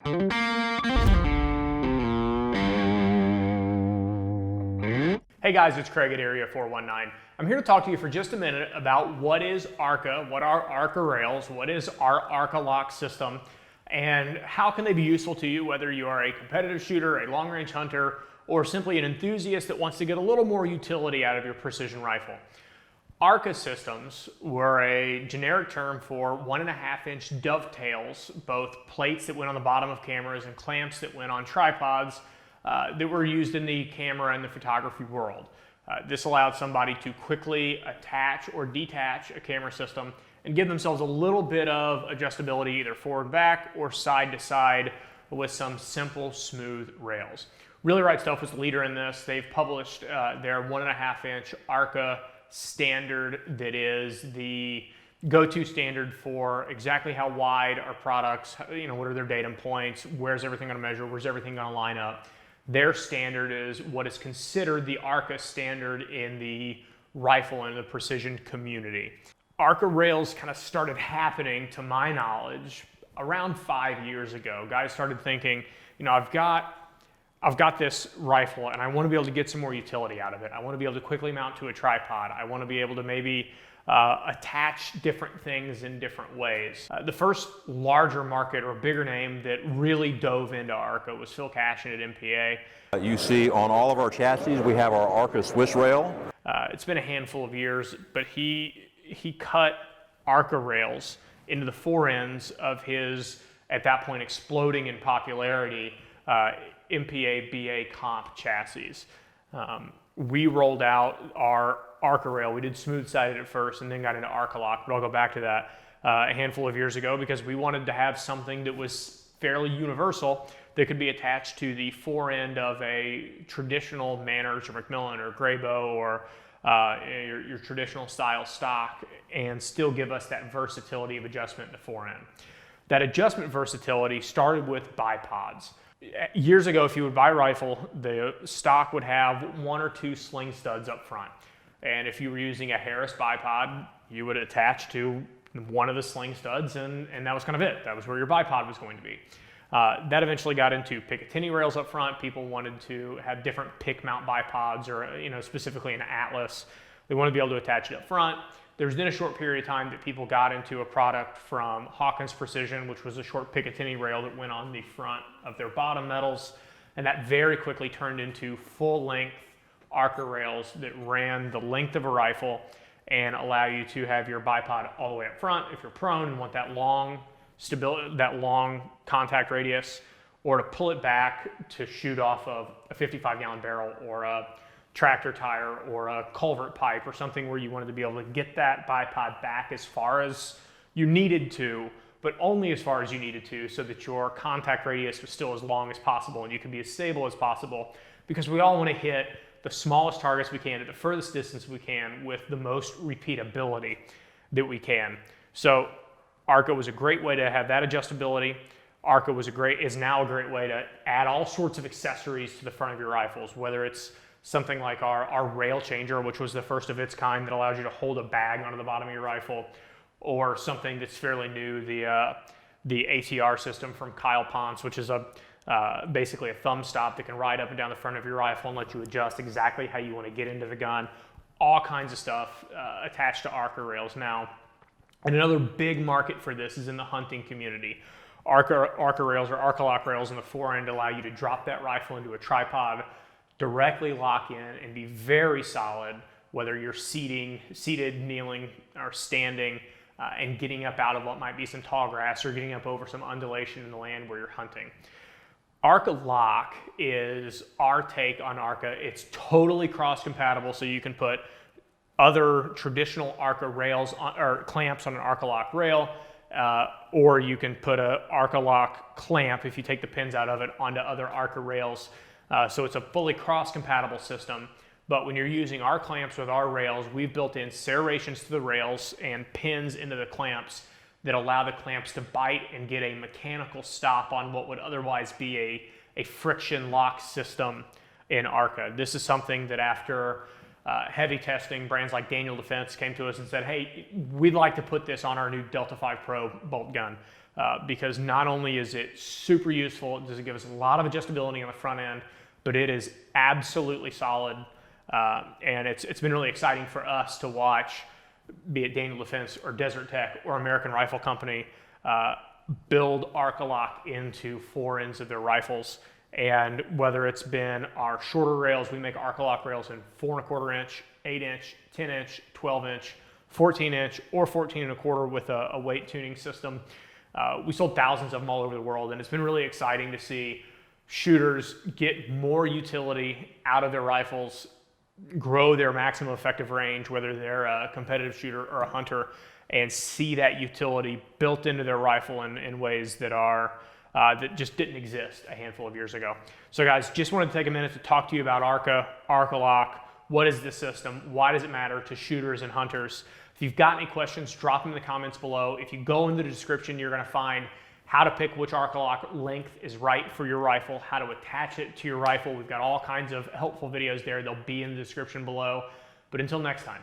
Hey guys, it's Craig at Area 419. I'm here to talk to you for just a minute about what is ARCA, what are ARCA rails, what is our ARCA Lock system, and how can they be useful to you, whether you are a competitive shooter, a long-range hunter, or simply an enthusiast that wants to get a little more utility out of your precision rifle. ARCA systems were a generic term for 1.5-inch dovetails, both plates that went on the bottom of cameras and clamps that went on tripods that were used in the camera and the photography world. This allowed somebody to quickly attach or detach a camera system and give themselves a little bit of adjustability either forward back or side to side with some simple smooth rails. Really Right Stuff was the leader in this. They've published their 1.5-inch ARCA standard that is the go-to standard for exactly how wide are products, what are their datum points, where's everything going to measure, where's everything going to line up. Their standard is what is considered the ARCA standard in the rifle and the precision community. ARCA rails kind of started happening, to my knowledge, around 5 years ago. Guys started thinking, I've got this rifle and I want to be able to get some more utility out of it. I want to be able to quickly mount to a tripod. I want to be able to maybe attach different things in different ways. The first larger market or bigger name that really dove into ARCA was Phil Cashin at MPA. You see on all of our chassis we have our ARCA Swiss rail. It's been a handful of years, but he cut ARCA rails into the fore ends of his, at that point, exploding in popularity MPA BA comp chassis. We rolled out our ARCA rail. We did smooth-sided at first and then got into ARCALOCK, but I'll go back to that a handful of years ago because we wanted to have something that was fairly universal that could be attached to the fore end of a traditional Manners or Macmillan or Grayboe or your traditional style stock and still give us that versatility of adjustment in the fore end. That adjustment versatility started with bipods. Years ago, if you would buy a rifle, the stock would have 1 or 2 sling studs up front. And if you were using a Harris bipod, you would attach to one of the sling studs and that was kind of it. That was where your bipod was going to be. That eventually got into Picatinny rails up front. People wanted to have different pick mount bipods or specifically an Atlas. They wanted to be able to attach it up front. There's been a short period of time that people got into a product from Hawkins Precision, which was a short Picatinny rail that went on the front of their bottom metals. And that very quickly turned into full-length ARCA rails that ran the length of a rifle and allow you to have your bipod all the way up front if you're prone and want that long stability, that long contact radius, or to pull it back to shoot off of a 55-gallon barrel or a tractor tire or a culvert pipe or something where you wanted to be able to get that bipod back as far as you needed to, but only as far as you needed to so that your contact radius was still as long as possible and you can be as stable as possible, because we all want to hit the smallest targets we can at the furthest distance we can with the most repeatability that we can. So ARCA was a great way to have that adjustability. ARCA is now a great way to add all sorts of accessories to the front of your rifles, whether it's something like our rail changer, which was the first of its kind that allows you to hold a bag onto the bottom of your rifle, or something that's fairly new, the ATR system from Kyle Ponce, which is basically a thumb stop that can ride up and down the front of your rifle and let you adjust exactly how you want to get into the gun. All kinds of stuff attached to ARCA rails now. And another big market for this is in the hunting community. ARCA rails or ARCALOCK rails in the fore end allow you to drop that rifle into a tripod, directly lock in, and be very solid, whether you're seated, kneeling, or standing, and getting up out of what might be some tall grass or getting up over some undulation in the land where you're hunting. Arca Lock is our take on ARCA. It's totally cross-compatible, so you can put other traditional ARCA rails or clamps on an ARCALOCK rail, or you can put a ARCALOCK clamp, if you take the pins out of it, onto other ARCA rails. So it's a fully cross-compatible system. But when you're using our clamps with our rails, we've built in serrations to the rails and pins into the clamps that allow the clamps to bite and get a mechanical stop on what would otherwise be a friction lock system in ARCA. This is something that after heavy testing, brands like Daniel Defense came to us and said, hey, we'd like to put this on our new Delta 5 Pro bolt gun. because not only is it super useful, does it give us a lot of adjustability on the front end, but it is absolutely solid. And it's been really exciting for us to watch, be it Daniel Defense or Desert Tech or American Rifle Company, build ARCALOCK into fore ends of their rifles. And whether it's been our shorter rails, we make ARCALOCK rails in 4 1/4 inch, 8 inch, 10 inch, 12 inch, 14 inch, or 14 1/4 with a weight tuning system. We sold thousands of them all over the world, and it's been really exciting to see shooters get more utility out of their rifles, grow their maximum effective range, whether they're a competitive shooter or a hunter, and see that utility built into their rifle in ways that are that just didn't exist a handful of years ago. So guys, just wanted to take a minute to talk to you about ARCALOCK. What is the system? Why does it matter to shooters and hunters? If you've got any questions, drop them in the comments below. If you go into the description, you're going to find how to pick which ARCALOCK length is right for your rifle, how to attach it to your rifle. We've got all kinds of helpful videos there. They'll be in the description below. But until next time.